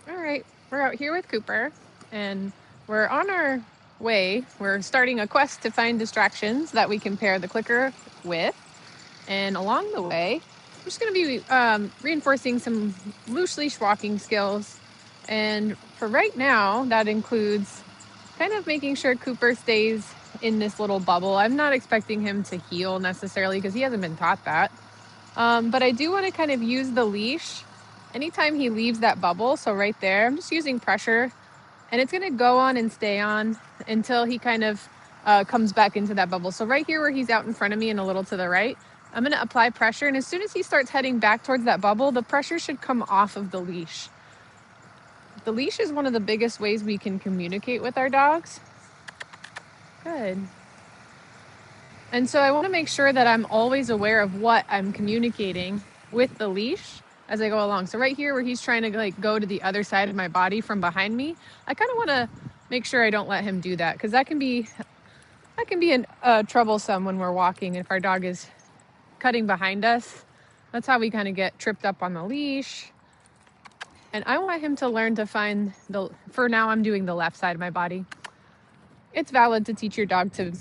All right, we're out here with Cooper, and we're on our way. We're starting a quest to find distractions that we can pair the clicker with. And along the way, we're just going to be reinforcing some loose leash walking skills. And for right now, that includes kind of making sure Cooper stays in this little bubble. I'm not expecting him to heel necessarily because he hasn't been taught that. But I do want to kind of use the leash anytime he leaves that bubble. So right there, I'm just using pressure, and it's going to go on and stay on until he kind of comes back into that bubble. So right here where he's out in front of me and a little to the right, I'm going to apply pressure. And as soon as he starts heading back towards that bubble, the pressure should come off of the leash. The leash is one of the biggest ways we can communicate with our dogs. Good. And so I want to make sure that I'm always aware of what I'm communicating with the leash as I go along. So right here where he's trying to like go to the other side of my body from behind me, I kind of want to make sure I don't let him do that, because that can be troublesome when we're walking. If our dog is cutting behind us, that's how we kind of get tripped up on the leash. And I want him to learn to find for now I'm doing the left side of my body. It's valid to teach your dog to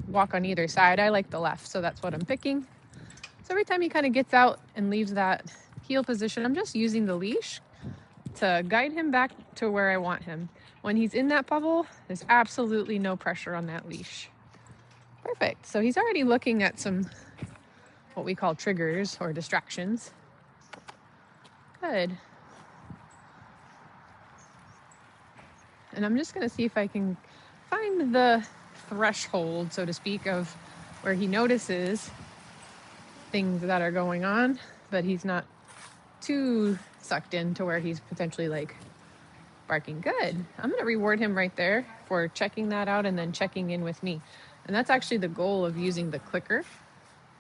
walk on either side. I like the left, so that's what I'm picking. So every time he kind of gets out and leaves that heel position, I'm just using the leash to guide him back to where I want him. When he's in that bubble, there's absolutely no pressure on that leash. Perfect. So he's already looking at some what we call triggers or distractions. Good. And I'm just going to see if I can find the threshold, so to speak, of where he notices things that are going on, but he's not too sucked in to where he's potentially like barking. Good. I'm going to reward him right there for checking that out and then checking in with me. And that's actually the goal of using the clicker,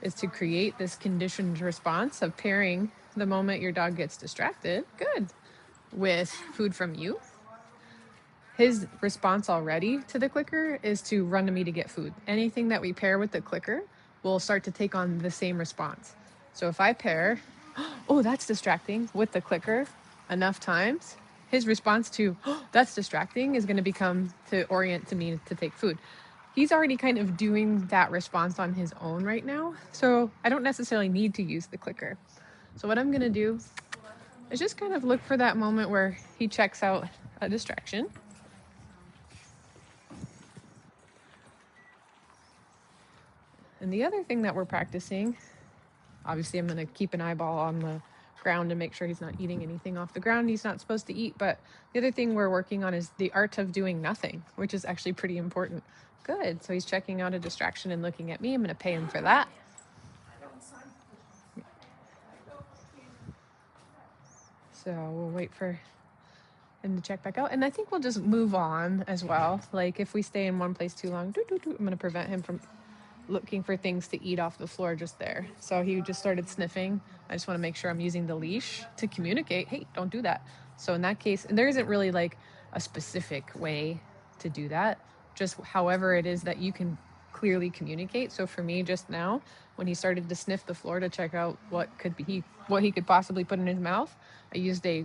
is to create this conditioned response of pairing the moment your dog gets distracted, good, with food from you. His response already to the clicker is to run to me to get food. Anything that we pair with the clicker will start to take on the same response. So if I pair, oh, that's distracting, with the clicker enough times, his response to, oh, that's distracting, is going to become to orient to me to take food. He's already kind of doing that response on his own right now, so I don't necessarily need to use the clicker. So what I'm going to do is just kind of look for that moment where he checks out a distraction. And the other thing that we're practicing, obviously I'm going to keep an eyeball on the ground to make sure he's not eating anything off the ground he's not supposed to eat. But the other thing we're working on is the art of doing nothing, which is actually pretty important. Good. So he's checking out a distraction and looking at me. I'm going to pay him for that. So we'll wait for him to check back out. And I think we'll just move on as well. Like if we stay in one place too long, I'm going to prevent him from looking for things to eat off the floor just there. So he just started sniffing. I just want to make sure I'm using the leash to communicate, hey, don't do that. So in that case, and there isn't really like a specific way to do that, just however it is that you can clearly communicate. So for me just now, when he started to sniff the floor to check out what he could possibly put in his mouth, I used a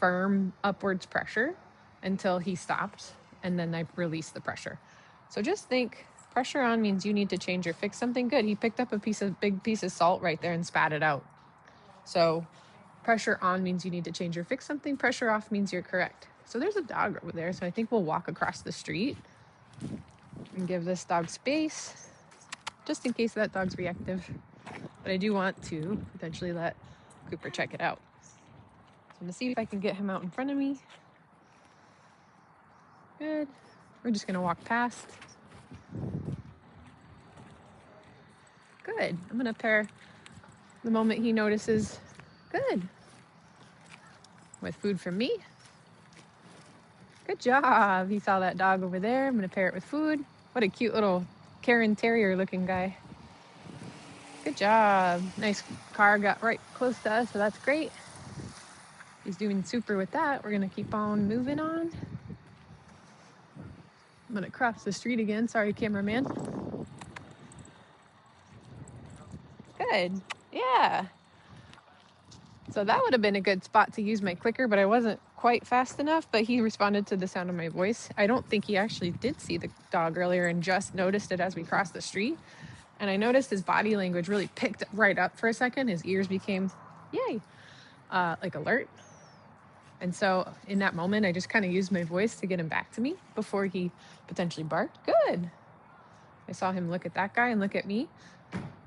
firm upwards pressure until he stopped, and then I released the pressure. So just think, pressure on means you need to change or fix something. Good. He picked up a big piece of salt right there and spat it out. So pressure on means you need to change or fix something. Pressure off means you're correct. So there's a dog over there. So I think we'll walk across the street and give this dog space, just in case that dog's reactive. But I do want to potentially let Cooper check it out. So I'm going to see if I can get him out in front of me. Good. We're just going to walk past. Good. I'm going to pair the moment he notices, good, with food from me. Good job. He saw that dog over there. I'm going to pair it with food. What a cute little Karen Terrier looking guy. Good job. Nice car got right close to us, so that's great. He's doing super with that. We're going to keep on moving on. I'm going to cross the street again. Sorry, cameraman. Good. Yeah. So that would have been a good spot to use my clicker, but I wasn't quite fast enough, but he responded to the sound of my voice. I don't think he actually did see the dog earlier and just noticed it as we crossed the street. And I noticed his body language really picked right up for a second. His ears became, yay, like alert. And so in that moment, I just kind of used my voice to get him back to me before he potentially barked. Good. I saw him look at that guy and look at me.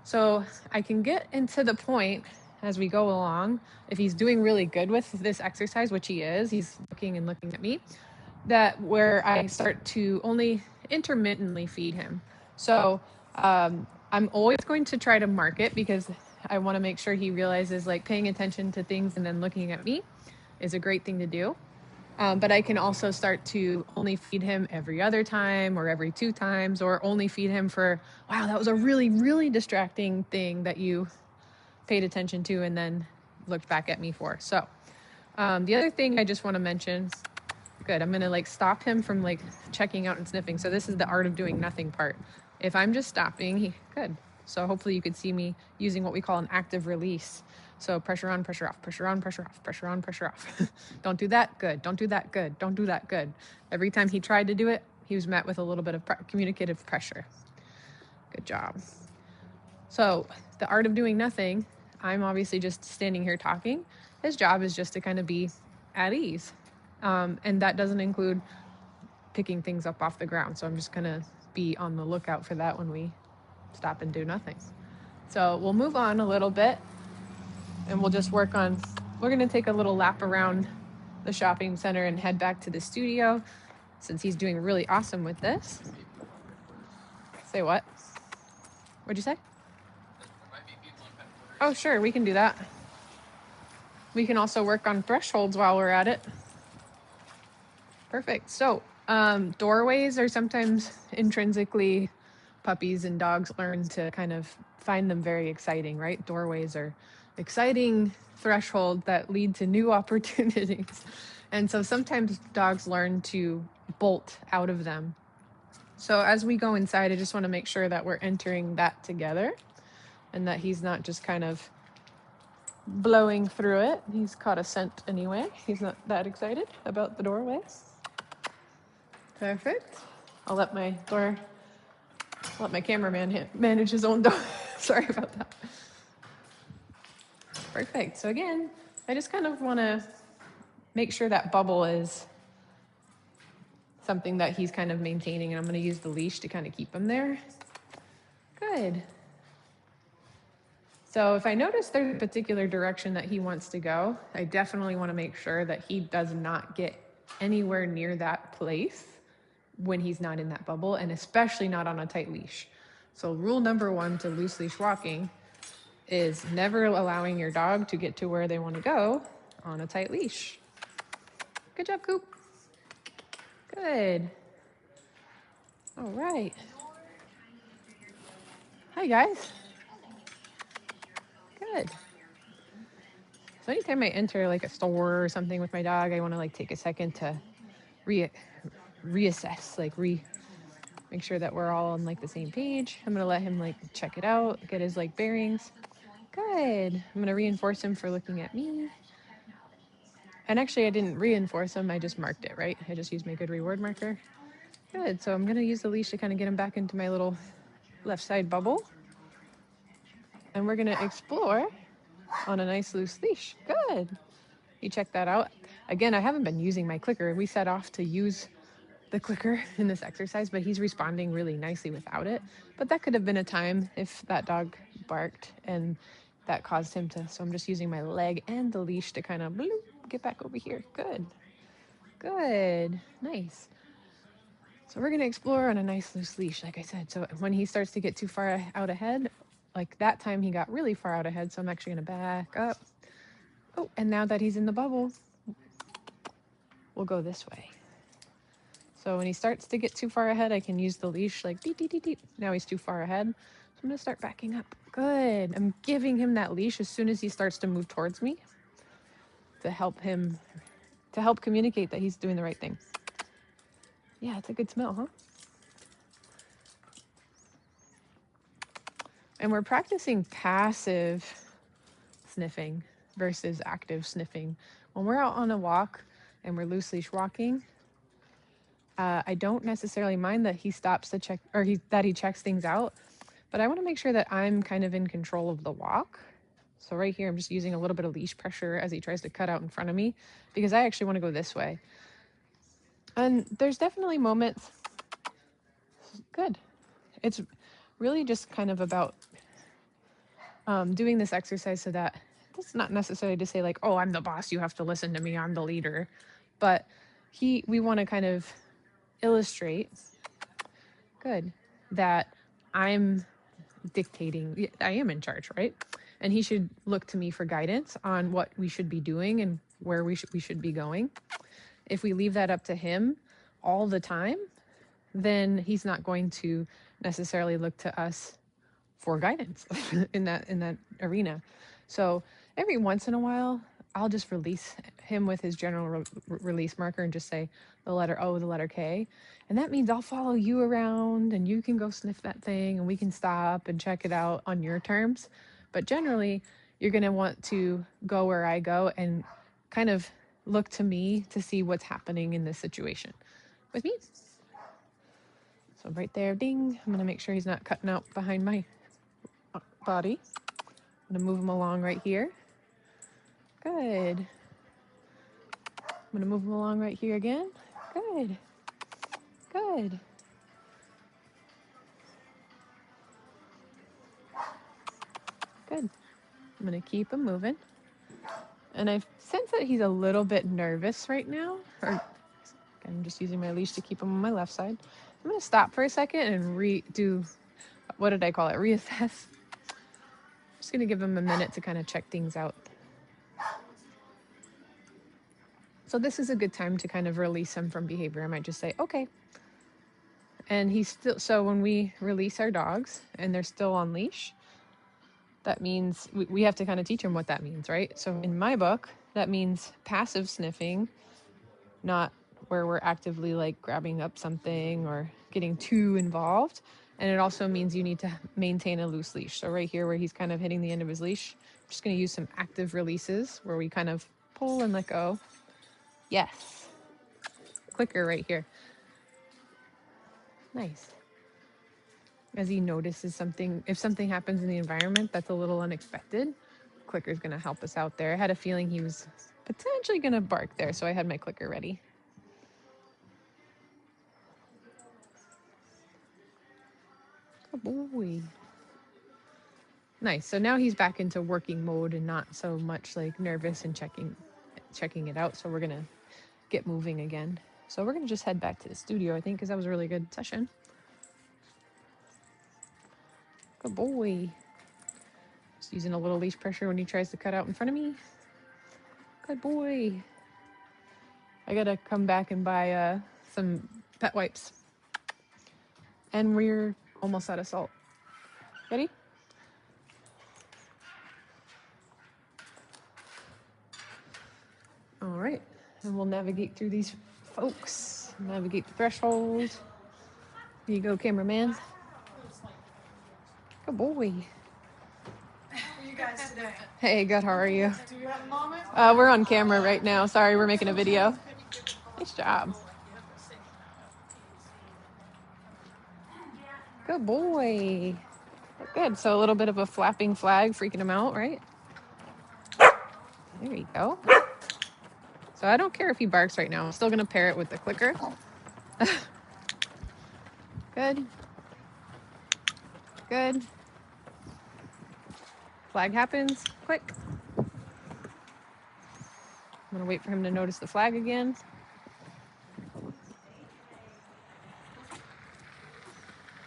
So I can get into the point as we go along, if he's doing really good with this exercise, which he is, he's looking and looking at me, that where I start to only intermittently feed him. So I'm always going to try to mark it because I want to make sure he realizes like paying attention to things and then looking at me is a great thing to do. But I can also start to only feed him every other time or every 2 times, or only feed him for, wow, that was a really, really distracting thing that you paid attention to and then looked back at me for. So the other thing I just want to mention, good, I'm going to like stop him from like checking out and sniffing. So this is the art of doing nothing part. If I'm just stopping, good. So hopefully you could see me using what we call an active release. So pressure on, pressure off, pressure on, pressure off, pressure on, pressure off. Don't do that, good. Don't do that, good. Don't do that, good. Every time he tried to do it, he was met with a little bit of communicative pressure. Good job. So the art of doing nothing, I'm obviously just standing here talking. His job is just to kind of be at ease. And that doesn't include picking things up off the ground. So I'm just going to be on the lookout for that when we stop and do nothing. So we'll move on a little bit and we'll just work on, we're going to take a little lap around the shopping center and head back to the studio since he's doing really awesome with this. Say what? What'd you say? Oh, sure, we can do that. We can also work on thresholds while we're at it. Perfect. So doorways are sometimes intrinsically, puppies and dogs learn to kind of find them very exciting, right? Doorways are exciting thresholds that lead to new opportunities. And so sometimes dogs learn to bolt out of them. So as we go inside, I just want to make sure that we're entering that together and that he's not just kind of blowing through it. He's caught a scent anyway. He's not that excited about the doorway. Perfect. I'll let my cameraman manage his own door. Sorry about that. Perfect. So again, I just kind of want to make sure that bubble is something that he's kind of maintaining, and I'm going to use the leash to kind of keep him there. Good. So if I notice there's a particular direction that he wants to go, I definitely want to make sure that he does not get anywhere near that place when he's not in that bubble, and especially not on a tight leash. So rule number 1 to loose leash walking is never allowing your dog to get to where they want to go on a tight leash. Good job, Coop. Good. All right. Hi, guys. Good. So anytime I enter like a store or something with my dog, I want to like take a second to reassess, like make sure that we're all on like the same page. I'm going to let him like check it out, get his like bearings. Good. I'm going to reinforce him for looking at me. And actually I didn't reinforce him, I just marked it, right? I just used my good reward marker. Good, so I'm gonna use the leash to kind of get him back into my little left side bubble. And we're gonna explore on a nice loose leash. Good. You check that out. Again, I haven't been using my clicker. We set off to use the clicker in this exercise, but he's responding really nicely without it. But that could have been a time if that dog barked and that caused him to, so I'm just using my leg and the leash to kind of bloop, get back over here. Good. Good. Nice. So we're going to explore on a nice loose leash, like I said. So when he starts to get too far out ahead, like that time he got really far out ahead, so I'm actually going to back up. Oh, and now that he's in the bubble, we'll go this way. So when he starts to get too far ahead, I can use the leash like deep, deep, deep, deep. Now he's too far ahead. So I'm going to start backing up. Good. I'm giving him that leash as soon as he starts to move towards me to help communicate that he's doing the right thing. Yeah, it's a good smell, huh? And we're practicing passive sniffing. versus active sniffing. When we're out on a walk and we're loose leash walking, I don't necessarily mind that he stops to check, or that he checks things out, but I want to make sure that I'm kind of in control of the walk. So right here, I'm just using a little bit of leash pressure as he tries to cut out in front of me, because I actually want to go this way. And there's definitely moments, good. It's really just kind of about doing this exercise so that it's not necessarily to say like, oh, I'm the boss, you have to listen to me, I'm the leader. But we want to kind of illustrate, good, that I'm dictating, I am in charge, right? And he should look to me for guidance on what we should be doing and where we should be going. If we leave that up to him all the time, then he's not going to necessarily look to us for guidance in that arena. So every once in a while, I'll just release him with his general release marker and just say the letter O, the letter K. And that means I'll follow you around and you can go sniff that thing and we can stop and check it out on your terms. But generally, you're going to want to go where I go and kind of look to me to see what's happening in this situation with me. So right there, ding. I'm going to make sure he's not cutting out behind my body. I'm gonna move him along right here. Good. I'm gonna move him along right here again. Good. Good. Good. I'm gonna keep him moving. And I sense that he's a little bit nervous right now. Or I'm just using my leash to keep him on my left side. I'm gonna stop for a second and redo, what did I call it? Reassess. I'm just gonna give him a minute to kind of check things out. So this is a good time to kind of release him from behavior. I might just say, okay. And he's still, so when we release our dogs and they're still on leash, that means we have to kind of teach them what that means, right? So in my book, that means passive sniffing, not where we're actively like grabbing up something or getting too involved. And it also means you need to maintain a loose leash. So right here where he's kind of hitting the end of his leash, I'm just going to use some active releases where we kind of pull and let go. Yes. Clicker right here. Nice. As he notices something, if something happens in the environment that's a little unexpected, clicker's going to help us out there. I had a feeling he was potentially going to bark there, so I had my clicker ready. Good boy. Nice. So now he's back into working mode and not so much like nervous and checking it out. So we're going to get moving again. So we're going to just head back to the studio, I think, because that was a really good session. Good boy. Just using a little leash pressure when he tries to cut out in front of me. Good boy. I gotta come back and buy some pet wipes. And we're almost out of salt. Ready? All right. And we'll navigate through these folks. Navigate the threshold. Here you go, cameraman. Good boy. How are you guys today? Hey, good. How are you? Do you have a moment? We're on camera right now. Sorry, we're making a video. Nice job. Good boy. Good. So a little bit of a flapping flag freaking him out, right? There you go. So I don't care if he barks right now. I'm still going to pair it with the clicker. Good. Good. Flag happens. Quick. I'm going to wait for him to notice the flag again.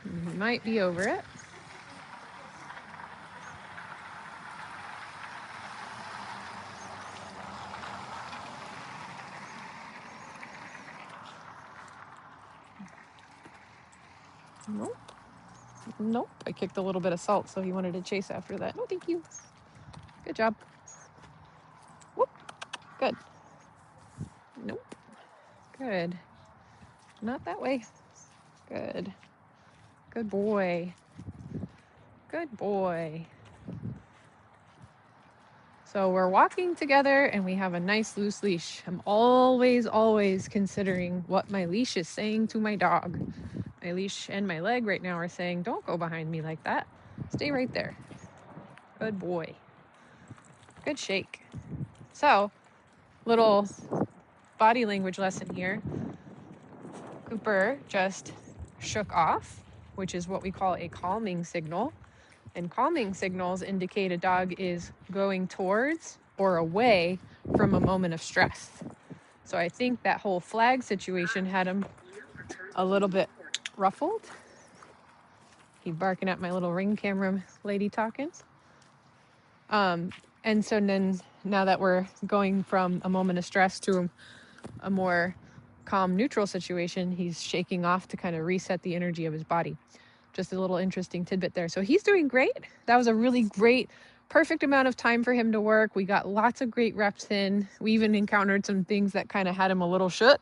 He might be over it. Nope. Nope. I kicked a little bit of salt, so he wanted to chase after that. No, thank you. Good job. Whoop. Good. Nope. Good. Not that way. Good. Good boy. Good boy. So we're walking together and we have a nice loose leash. I'm always considering what my leash is saying to my dog. My leash and my leg right now are saying, don't go behind me like that. Stay right there. Good boy. Good shake. So, little body language lesson here. Cooper just shook off, which is what we call a calming signal. And calming signals indicate a dog is going towards or away from a moment of stress. So I think that whole flag situation had him a little bit ruffled. He barking at my little ring camera lady talking. And so then now that we're going from a moment of stress to a more calm, neutral situation, he's shaking off to kind of reset the energy of his body. Just a little interesting tidbit there. So he's doing great. That was a really great, perfect amount of time for him to work. We got lots of great reps in. We even encountered some things that kind of had him a little shook,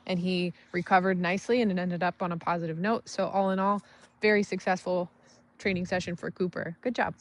and he recovered nicely and it ended up on a positive note. So all in all, very successful training session for Cooper. Good job.